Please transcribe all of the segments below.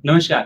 નમસ્કાર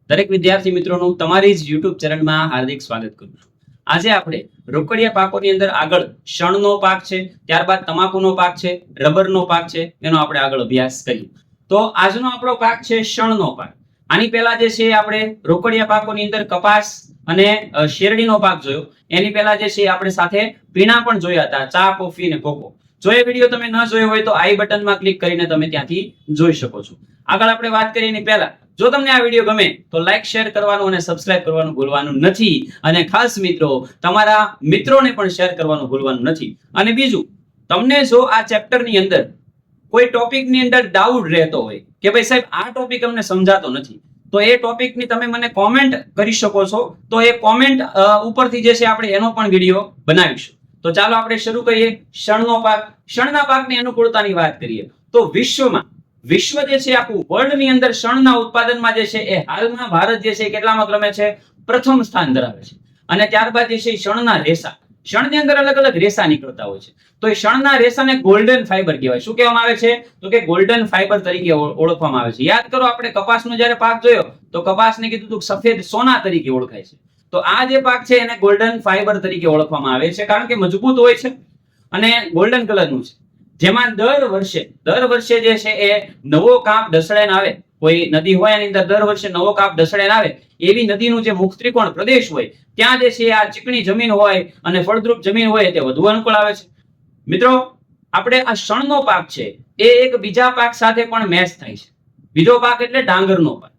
દરેક વિદ્યાર્થી મિત્રોનું તમારી જ YouTube ચેનલમાં હાર્દિક સ્વાગત કરું છું. આજે આપણે રોકડિયા પાકોની અંદર આગળ શણનો પાક છે, ત્યારબાદ તમાકુનો પાક છે, રબરનો પાક છે, એનો આપણે આગળ અભ્યાસ કરીએ. તો આજનો આપણો પાક છે શણનો પાક. આની પહેલા જે છે આપણે રોકડિયા પાકોની અંદર કપાસ અને શેરડીનો પાક જોયો. એની પહેલા જે છે આપણે સાથે પીણા પણ જોયા હતા, ચા, કોફી અને કોકો. જો એ વિડીયો તમે ન જોયો હોય તો આઈ બટનમાં ક્લિક કરીને તમે ત્યાંથી જોઈ શકો છો. આગળ આપણે વાત કરીએ એની પહેલા જો તમને આ વિડીયો ગમે તો લાઈક, શેર કરવાનું અને સબસ્ક્રાઇબ કરવાનું ભૂલવાનું નથી. અને ખાસ મિત્રો તમારા મિત્રોને પણ શેર કરવાનું ભૂલવાનું નથી. અને બીજું, તમને જો આ ચેપ્ટરની અંદર કોઈ ટોપિકની અંદર ડાઉટ રહેતો હોય કે ભાઈ સાહેબ આ ટોપિક અમને સમજાતો નથી, તો એ ટોપિકની તમે મને કોમેન્ટ કરી શકો છો. તો એ કોમેન્ટ ઉપરથી જે છે આપણે એનો પણ વિડીયો બનાવીશું. તો ચાલો આપણે શરૂ કરીએ. શણનો પાક. શણના પાકની અનુકૂળતાની વાત કરીએ તો વિશ્વ જે છે આખું વર્લ્ડ ની અંદર શણના ઉત્પાદનમાં જે છે એ હાલમાં ભારત જે છે કેટલામાં ક્રમે છે? પ્રથમ સ્થાન ધરાવે છે. અને ત્યારબાદ જે છે શણના રેસા. શણની અંદર અલગ અલગ રેસા નીકળતા હોય છે. તો એ શણના રેસાને ગોલ્ડન ફાઈબર કહેવાય. શું કહેવામાં આવે છે? તો કે ગોલ્ડન ફાઈબર તરીકે ઓળખવામાં આવે છે. યાદ કરો, આપણે કપાસનો જ્યારે પાક જોયો તો કપાસને કીધું હતું સફેદ સોના તરીકે ઓળખાય છે. તો આ જે પાક છે એને ગોલ્ડન ફાઈબર તરીકે ઓળખવામાં આવે છે, કારણ કે મજબૂત હોય છે અને ગોલ્ડન કલરનું છે. જેમાં દર વર્ષે જે છે એ નવો કાપ ઢસડાઈને આવે. કોઈ નદી હોય એની અંદર દર વર્ષે નવો કાપ ઢસડાઈને આવે. એવી નદીનું જે મુખ ત્રિકોણ પ્રદેશ હોય ત્યાં જે છે આ ચીકણી જમીન હોય અને ફળદ્રુપ જમીન હોય તે વધુ અનુકૂળ આવે છે. મિત્રો, આપણે આ શણનો પાક છે એ એક બીજા પાક સાથે પણ મેચ થાય છે. બીજો પાક એટલે ડાંગરનો પાક.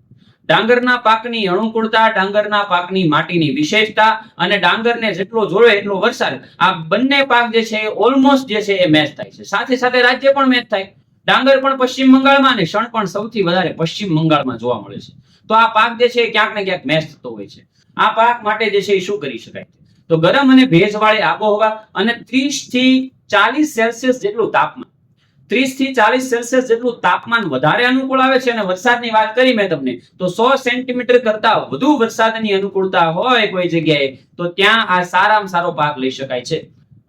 ડાંગરના પાકની અનુકૂળતા, ડાંગરના પાકની માટીની વિશેષતા અને ડાંગરને જેટલો જોડે એટલો વરસાદ, આ બંને પાક જે છે ઓલમોસ્ટ જે છે એ મેચ થાય છે. સાથે સાથે રાજ્ય પણ મેચ થાય. ડાંગર પણ પશ્ચિમ બંગાળમાં અને શણ પણ સૌથી વધારે પશ્ચિમ બંગાળમાં જોવા મળે છે. તો આ પાક જે છે ક્યાંક ને ક્યાંક મેચ થતો હોય છે. આ પાક માટે જે છે એ શું કરી શકાય? તો ગરમ અને ભેજવાળી આબોહવા અને 30 થી 40 સેલ્સિયસ જેટલું તાપમાન. 30 થી 40 સેલ્સિયસ જેટલું તાપમાન વધારે અનુકૂળ આવે છે. અને વરસાદની વાત કરી મેં તમને, તો 100 સેન્ટીમીટર કરતા વધુ વરસાદની અનુકૂળતા હોય કોઈ જગ્યાએ તો ત્યાં આ સારામાં સારો પાક લઈ શકાય છે.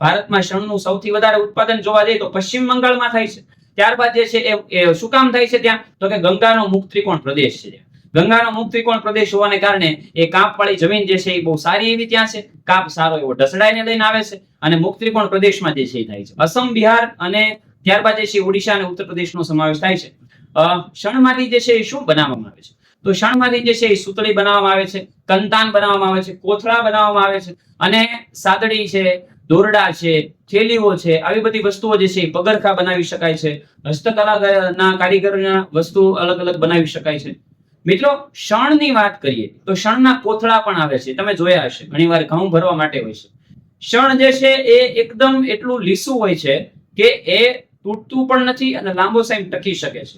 ભારતમાં શણનું સૌથી વધારે ઉત્પાદન જોવા જઈએ તો પશ્ચિમ બંગાળમાં થાય છે. ત્યારબાદ જે છે એ શું કામ થાય છે ત્યાં? તો કે ગંગાનો મુખ ત્રિકોણ પ્રદેશ છે. ગંગાનો મુખ ત્રિકોણ પ્રદેશ હોવાને કારણે એ કાપવાળી જમીન જે છે એ બહુ સારી એવી ત્યાં છે. કાપ સારો એવો ઢસડાઈને લઈને આવે છે અને મુખ ત્રિકોણ પ્રદેશમાં જે છે એ થાય છે. અસમ, બિહાર અને ત્યારબાદ જે છે ઓડિશા અને ઉત્તર પ્રદેશનો સમાવેશ થાય છે. શણમાંથી જે છે એ શું બનાવવામાં આવે છે? તો શણમાંથી જે છે એ સુતળી બનાવવામાં આવે છે, કંતાન બનાવવામાં આવે છે, કોથળા બનાવવામાં આવે છે અને સાદડી છે, દોરડા છે, થેલીઓ છે, આવી બધી વસ્તુઓ જે છે પગરખા બનાવી શકાય છે. હસ્તકલાના કારીગરોના વસ્તુ અલગ અલગ બનાવી શકાય છે. મિત્રો, શણની વાત કરીએ તો શણના કોથળા પણ આવે છે. તમે જોયા હશે, ઘણીવાર ઘઉં ભરવા માટે હોય છે. શણ જે છે એ એકદમ એટલું લીસું હોય છે કે એ તૂટતું પણ નથી અને લાંબો સમય ટકી શકે છે.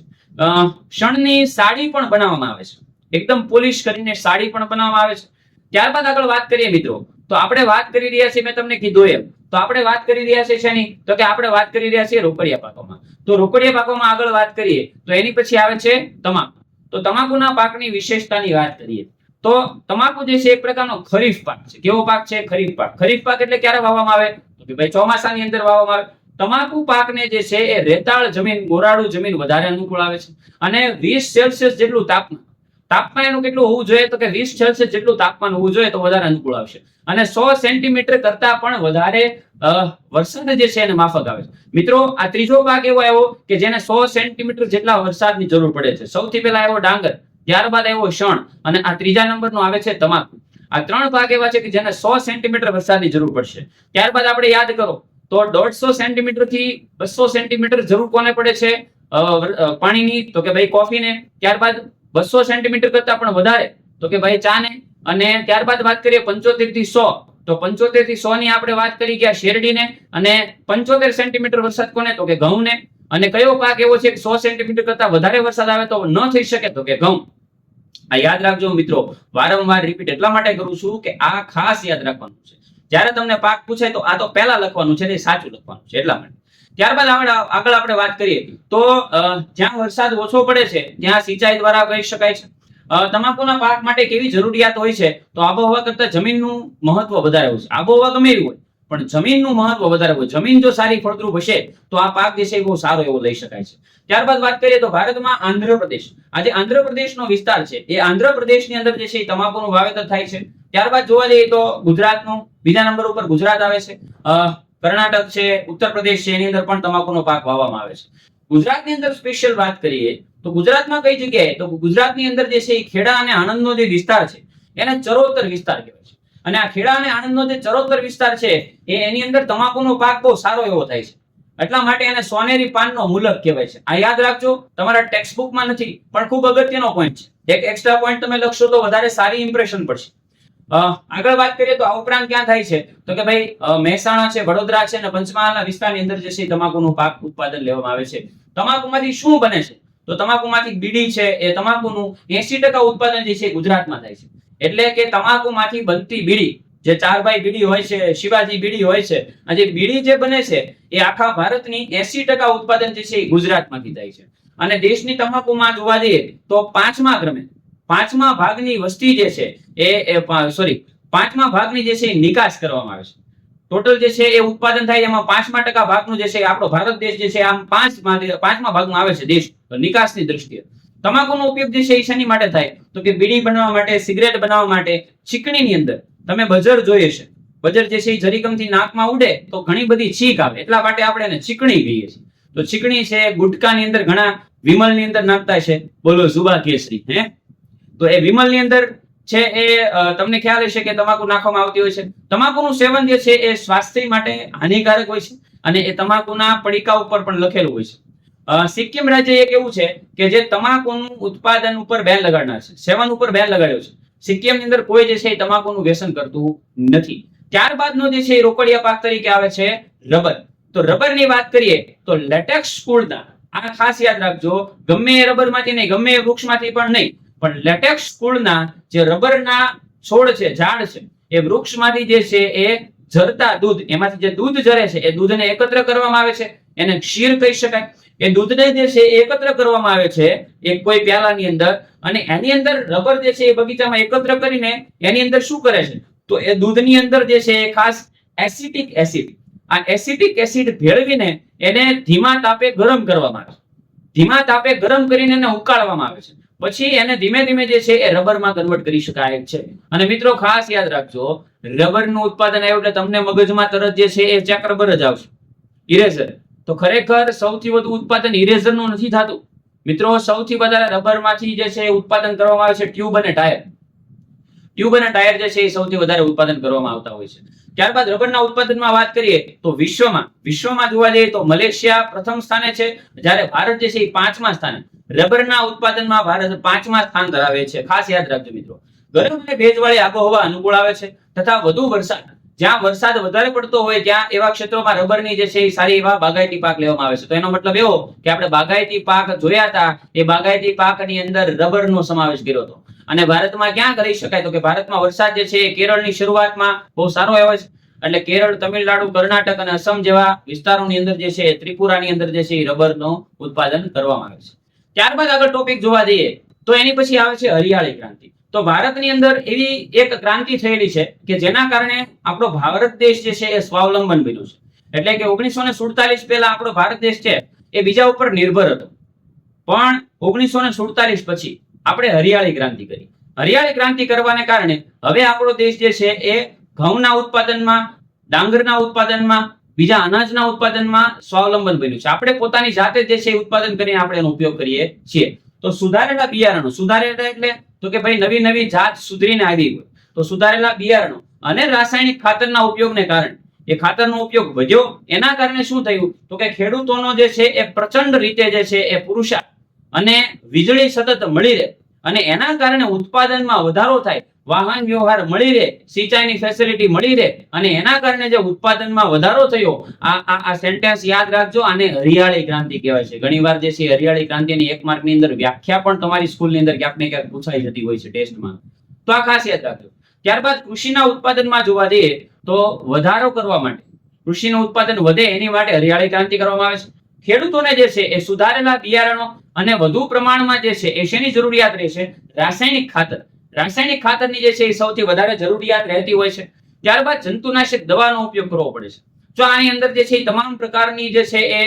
શણની સાડી પણ બનાવવામાં આવે છે. એકદમ પોલિશ કરીને સાડી પણ બનાવવામાં આવે છે. ત્યારબાદ આગળ વાત કરીએ મિત્રો, તો આપણે વાત કરી રહ્યા છીએ, મેં તમને કીધું એમ, તો આપણે વાત કરી રહ્યા છીએ શેની? તો કે આપણે વાત કરી રહ્યા છીએ રોકડિયા પાકોમાં. તો રોકડિયા પાકોમાં આગળ વાત કરીએ તો એની પછી આવે છે તમાકુ. તો તમાકુના પાકની વિશેષતાની વાત કરીએ તો તમાકુ જે છે એક પ્રકારનો ખરીફ પાક છે. કેવો પાક છે? ખરીફ પાક. ખરીફ પાક એટલે ક્યારે વાવવામાં આવે? તો કે ભાઈ ચોમાસાની અંદર વાવવામાં આવે. તમાકુ પાકને જે છે એ રેતાળ જમીન, ગોરાળુ જમીન વધારે અનુકૂળ આવે છે. અને 20 સેલ્સિયસ જેટલું તાપમાન એનું કેટલું હોવું જોઈએ? તો કે 20 સેલ્સિયસ જેટલું તાપમાન હોવું જોઈએ તો વધારે અનુકૂળ આવશે. અને 100 સેન્ટીમીટર કરતા પણ વધારે વરસાદ જે છે એને માફક આવે છે. મિત્રો, આ ત્રીજો પાક એવો આવ્યો કે જેને 100 સેન્ટીમીટર જેટલા વરસાદની જરૂર પડે છે. સૌથી પહેલા આવ્યો ડાંગર, ત્યારબાદ આવ્યો શણ અને આ ત્રીજા નંબરનો આવે છે તમાકુ. આ ત્રણ પાક એવા છે કે જેને 100 સેન્ટીમીટર વરસાદની જરૂર પડશે. ત્યારબાદ આપણે યાદ કરો તો 150 સેન્ટીમીટર થી 200 સેન્ટીમીટર જરૂર કોને પડે છે પાણીની? તો કે ભાઈ કોફીને. ત્યારબાદ 200 સેન્ટીમીટર કરતા પણ વધારે તો કે ભાઈ ચાને. અને ત્યારબાદ વાત કરીએ 75 થી 100, તો 75 થી 100 ની આપણે વાત કરી ગયા શેરડીને. અને 75 સેન્ટીમીટર વરસાદ કોને? તો કે ઘઉંને. અને કયો પાક એવો છે કે 100 સેન્ટીમીટર કરતા વધારે વરસાદ આવે તો ન થઈ શકે? તો કે ઘઉં. આ યાદ રાખજો મિત્રો, વારંવાર રિપીટ એટલા માટે કરું છું કે આ ખાસ યાદ રાખવાનું છે. જ્યારે તમને પાક પૂછે તો આ તો પહેલા લખવાનું છે, એ સાચું લખવાનું છે એટલા માટે. ત્યારબાદ આગળ આપણે વાત કરીએ તો જ્યાં વરસાદ ઓછો પડે છે ત્યાં સિંચાઈ દ્વારા કરી શકાય છે. તમાકુના પાક માટે કેવી જરૂરિયાત હોય છે? તો આબોહવા કરતા જમીનનું મહત્વ વધારે હોય છે. આબોહવા ગમે એવી હોય પણ જમીનનું મહત્વ વધારે હોય. જમીન જો સારી ફળદ્રુપ હશે તો આ પાક જે છે એ બહુ સારો એવો લઈ શકાય છે. ત્યારબાદ વાત કરીએ તો ભારતમાં આંધ્રપ્રદેશ, આજે આંધ્રપ્રદેશનો વિસ્તાર છે એ આંધ્રપ્રદેશની અંદર જે છે એ તમાકુનું વાવેતર થાય છે. ત્યારબાદ જોવા જઈએ તો ગુજરાતનું બીજા નંબર ઉપર ગુજરાત આવે છે. કર્ણાટક છે, ઉત્તર પ્રદેશ છે, એની અંદર પણ તમાકુનો પાક વાવવામાં આવે છે. ગુજરાતની અંદર સ્પેશિયલ વાત કરીએ તો ગુજરાતમાં કઈ જગ્યાએ, તો ગુજરાતની અંદર જે છે એ ખેડા અને આણંદનો જે વિસ્તાર છે એને ચરોતર વિસ્તાર કહેવાય છે. અને આ ખેડા અને આણંદનો જે ચરોતર વિસ્તાર છે એની અંદર તમાકુનો પાક બહુ સારો એવો થાય છે. એટલા માટે એને સોનેરી પાનનો મુલક કહેવાય છે. આ યાદ રાખજો, તમારા ટેક્સ્ટ બુકમાં નથી પણ ખૂબ અગત્યનો પોઈન્ટ છે. એક એક્સ્ટ્રા પોઈન્ટ તમે લખશો તો વધારે સારી ઇમ્પ્રેશન પડશે. આગળ વાત કરીએ તો આ ઉપરાંત ક્યાં થાય છે તો કે ભાઈ મહેસાણા છે, વડોદરા છે અને પંચમહાલના વિસ્તારની અંદર જે છે તમાકુનું પાક ઉત્પાદન લેવામાં આવે છે. તમાકુમાંથી શું બને છે તો તમાકુમાંથી બીડી છે, એ તમાકુનું 80% ઉત્પાદન જે છે ગુજરાતમાં થાય છે. એટલે કે તમાકુમાંથી બનતી બીડી, જે ચારભાઈ બીડી હોય છે, શિવાજી બીડી હોય છે, આ જે બીડી જે બને છે એ આખા ભારતની 80% ઉત્પાદન જે છે એ ગુજરાતમાંથી થાય છે. અને દેશની તમાકુમાં જોવા જઈએ તો પાંચમા ભાગની વસ્તી જે છે પાંચમા ભાગની જે છે એ નિકાસ કરવામાં આવે છે. ટોટલ જે છે એ ઉત્પાદન થાય એમાં 5% ભાગનું જે છે આપણો ભારત દેશ જે છે આમ પાંચમા ભાગમાં આવે છે દેશ નિકાસની દ્રષ્ટિએ. તમાકુનો ઉપયોગ જે છે એ શેની માટે થાય તો કે બીડી બનાવવા માટે, સિગરેટ બનાવવા માટે. ચીકણીની અંદર તમે બજર જોઈએ છે, બજર જે છે એ જરીકમથી નાકમાં ઉડે તો ઘણી બધી છીંક આવે, એટલા માટે આપણે એને ચીકણી કહીએ છીએ. તો ચીકણી છે, ગુટકાની અંદર ઘણા વિમલની અંદર નાખતા છે, બોલો જુબા કેસરી તો એ વિમલની અંદર છે એ તમને ખ્યાલ હશે કે તમાકુ નાખવામાં આવતી હોય છે. તમાકુનું સેવન જે છે એ સ્વાસ્થ્ય માટે હાનિકારક હોય છે અને એ તમાકુના પડીકા ઉપર પણ લખેલું હોય છે. સિક્કિમ રાજ્ય એક એવું છે કે જે તમાકુનું ઉત્પાદન ઉપર બેન લગાડનાર છે, સેવન ઉપર બેન લગાડ્યો છે. સિક્કિમની અંદર કોઈ જે છે એ તમાકુનું વ્યસન કરતું નથી. ત્યારબાદનો જે છે એ રોકડિયા પાક તરીકે આવે છે રબર. તો રબરની વાત કરીએ તો લેટેક્સ કુળના, આ ખાસ યાદ રાખજો, ગમે એ રબરમાંથી નહીં, ગમે એ વૃક્ષમાંથી પણ નહીં, પણ લેટેક્સ કુળના જે રબરના છોડ છે, ઝાડ છે, એ વૃક્ષમાંથી જે છે એ ઝરતા દૂધ, એમાંથી જે દૂધ ઝરે છે એ દૂધને એકત્ર કરવામાં આવે છે, એને ક્ષીર કહી શકાય. એ દૂધને જે છે એ એકત્ર કરવામાં આવે છે એક કોઈ પ્યાલાની અંદર, અને એની અંદર રબર જે છે એ બગીચામાં એકત્ર કરીને એની અંદર શું કરે છે તો એ દૂધની અંદર જે છે એ ખાસ એસિટિક એસિડ, આ એસિટિક એસિડ ભેળવીને એને ધીમા તાપે ગરમ કરવામાં આવે છે. ધીમા તાપે ગરમ કરીને એને ઉકાળવામાં આવે છે. પછી એને ધીમે ધીમે જે છે એ રબરમાં કન્વર્ટ કરી શકાય છે. અને મિત્રો ખાસ યાદ રાખજો, રબરનું ઉત્પાદન આવ્યું એટલે તમને મગજમાં તરત જે છે એ ચેક રબર જ આવશે, ઇરેઝર. તો ખરેખર સૌથી વધુ ઉત્પાદન ઇરેઝરનું નથી થતું મિત્રો. સૌથી વધારે રબરમાંથી જે છે ઉત્પાદન કરવામાં આવે છે ટ્યુબ અને ટાયર. ટ્યુબ અને ટાયર જે છે એ સૌથી વધારે ઉત્પાદન કરવામાં આવતા હોય છે. ત્યારબાદ રબરના ઉત્પાદનમાં વાત કરીએ તો વિશ્વમાં જોવા જઈએ તો મલેશિયા પ્રથમ સ્થાને છે, જ્યારે ભારત જે છે એ 5મા સ્થાને. રબરના ઉત્પાદનમાં ભારત 5મા સ્થાન ધરાવે છે. ખાસ યાદ રાખજો મિત્રો. ગરમ અને ભેજવાળી આબોહવા અનુકૂળ આવે છે તથા વધુ વરસાદ, જ્યાં વરસાદ વધારે પડતો હોય ત્યાં એવા ક્ષેત્રોમાં રબરની જે છે એ સારી એવા બાગાયતી પાક લેવામાં આવે છે. તો એનો મતલબ એવો કે આપણે બાગાયતી પાક જોયા હતા, એ બાગાયતી પાકની અંદર રબરનો સમાવેશ કર્યો હતો. અને ભારતમાં ક્યાં કરી શકાય તો કે ભારતમાં વરસાદ જે છે એ કેરળની શરૂઆતમાં બહુ સારો આવ્યો છે. એટલે કેરળ, તમિલનાડુ, કર્ણાટક અને અસમ જેવા વિસ્તારોની અંદર જે છે, ત્રિપુરાની અંદર જે છે એ રબરનું ઉત્પાદન કરવામાં આવે છે. ત્યારબાદ આગળ ટોપિક જોવા જઈએ તો એની પછી આવે છે હરિયાળી ક્રાંતિ. તો ભારતની અંદર એવી એક ક્રાંતિ થયેલી છે કે જેના કારણે આપણો ભારત દેશ જે છે એ સ્વાવલંબન બન્યો છે. એટલે કે 1947 પહેલા આપણો ભારત દેશ છે એ બીજા ઉપર નિર્ભર હતો, પણ 1947 પછી આપણે હરિયાળી ક્રાંતિ કરી. હરિયાળી ક્રાંતિ કરવાને કારણે હવે આપણો દેશ જે છે એ ઘઉંના ઉત્પાદનમાં, ડાંગરના ઉત્પાદનમાં, બીજા અનાજના ઉત્પાદનમાં સ્વાવલંબન બન્યું છે. આપણે પોતાની જાતે જે છે ઉત્પાદન કરીને આપણે એનો ઉપયોગ કરીએ છીએ. તો સુધારેલા બિયારણો, સુધારેલા એટલે તો કે ભાઈ નવી નવી જાત સુધરીને આવી હોય, તો સુધારેલા બિયારણો અને રાસાયણિક ખાતરના ઉપયોગને કારણે એ ખાતરનો ઉપયોગ વધ્યો. એના કારણે શું થયું તો કે ખેડૂતોનો જે છે એ પ્રચંડ રીતે જે છે એ પુરુષાર્થ અને વીજળી સતત મળી રહે, અને એના કારણે ઉત્પાદનમાં વધારો થાય, વાહન વ્યવહાર મળી રહે, સિંચાઈની ફેસિલિટી મળી રહે, અને એના કારણે જે ઉત્પાદનમાં વધારો થયો, આ સેન્ટેન્સ યાદ રાખજો, આને હરિયાળી ક્રાંતિ કહેવાય છે. ઘણીવાર જે છે હરિયાળી ક્રાંતિની 1 માર્કની અંદર વ્યાખ્યા પણ તમારી સ્કૂલની અંદર ક્યાંક ને ક્યાંક પૂછાઈ જતી હોય છે ટેસ્ટમાં, તો આ ખાસ યાદ રાખજો. ત્યારબાદ કૃષિના ઉત્પાદનમાં જોવા જઈએ તો વધારો કરવા માટે, કૃષિનું ઉત્પાદન વધે એની માટે હરિયાળી ક્રાંતિ કરવામાં આવે છે. ખેડૂતોને જે છે એ સુધારેલા બિયારણો અને વધુ પ્રમાણમાં જે છે એ શેની જરૂરિયાત રહેશે? રાસાયણિક ખાતર. રાસાયણિક ખાતરની જે છે એ સૌથી વધારે જરૂરિયાત રહેતી હોય છે. ત્યારબાદ જંતુનાશક દવાનો ઉપયોગ કરવો પડે છે. જો આની અંદર જે છે એ તમામ પ્રકારની જે છે એ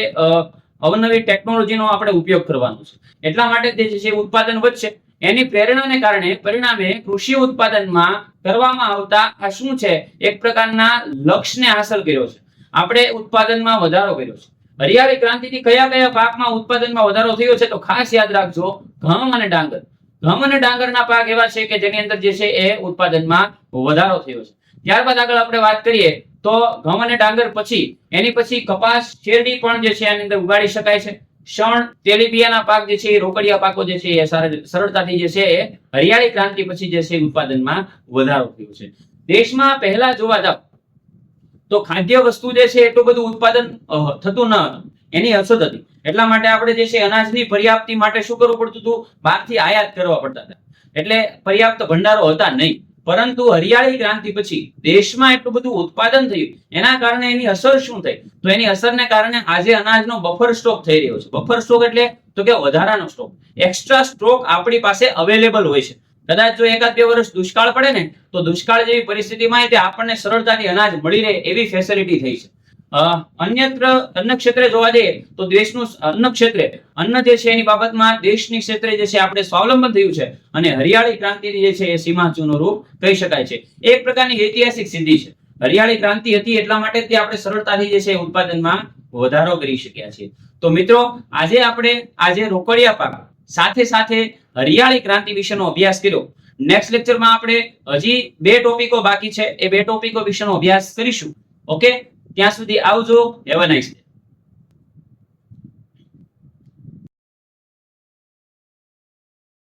અવનવી ટેકનોલોજીનો આપણે ઉપયોગ કરવાનો છે. એટલા માટે જે છે ઉત્પાદન વધશે. એની પ્રેરણાને કારણે પરિણામે કૃષિ ઉત્પાદનમાં કરવામાં આવતા આ શું છે, એક પ્રકારના લક્ષ્યને હાંસલ કર્યો છે. આપણે ઉત્પાદનમાં વધારો કર્યો છે. હરિયાળી ક્રાંતિથી કયા કયા પાકમાં ઉત્પાદનમાં વધારો થયો છે, તો ખાસ યાદ રાખજો, ઘઉં અને ડાંગર. ઘઉં અને ડાંગરના પાક એવા છે કે જેની અંદર જે છે એ ઉત્પાદનમાં વધારો થયો છે. ત્યારબાદ આગળ આપણે વાત કરીએ તો ઘઉં અને ડાંગર પછી એની પછી કપાસ, શેરડી પણ જે છે આની અંદર ઉગાડી શકાય છે. શણ, તેલીબિયાના પાક જે છે એ રોકડિયા પાકો જે છે એ સરળતાથી જે છે એ હરિયાળી ક્રાંતિ પછી જે છે ઉત્પાદનમાં વધારો થયો છે. દેશમાં પહેલા જોવા જાવ તો ખાદ્ય વસ્તુ જે છે એટલું બધું ઉત્પાદન થતું ન હતું, એની અછત હતી. એટલા માટે આપણે જે છે અનાજની પર્યાપ્તિ માટે શું કરવું પડતું હતું, બહારથી આયાત કરવા પડતા હતા. એટલે પર્યાપ્ત ભંડારો હતા નહીં. પરંતુ હરિયાળી ક્રાંતિ પછી દેશમાં એટલું બધું ઉત્પાદન થયું, એના કારણે એની અસર શું થઈ, તો એની અસરને કારણે આજે અનાજનો બફર સ્ટોક થઈ રહ્યો છે. બફર સ્ટોક એટલે તો કે વધારાનો સ્ટોક, એક્સ્ટ્રા સ્ટોક આપણી પાસે અવેલેબલ હોય છે. કદાચ જો 1-2 વર્ષ દુષ્કાળ પડે ને, તો દુષ્કાળ જેવી પરિસ્થિતિમાં આપણને સરળતાથી અનાજ મળી રહે એવી ફેસિલિટી થઈ છે. અન્યત્ર અન્ન ક્ષેત્રે જોવા જઈએ તો દેશનું અન્ન ક્ષેત્રે, અન્ન જે છે એની બાબતમાં દેશની ક્ષેત્રે જે છે આપણે સ્વાવલંબન થયું છે. અને હરિયાળી ક્રાંતિ જે છે એ સીમાચૂનું રૂપ કહી શકાય છે. એક પ્રકારની ઐતિહાસિક સિદ્ધિ છે. હરિયાળી ક્રાંતિ હતી એટલા માટે તે આપણે સરળતાથી જે છે ઉત્પાદનમાં વધારો કરી શક્યા છીએ. તો મિત્રો, આજે આપણે રોકડિયા પાક સાથે સાથે હરિયાળી ક્રાંતિ વિશેનો અભ્યાસ કર્યો. નેક્સ્ટ લેક્ચરમાં આપણે હજી 2 ટોપિકો બાકી છે, એ 2 ટોપિકો વિશેનો અભ્યાસ કરીશું. ઓકે, ત્યાં સુધી આવજો. Have a nice day.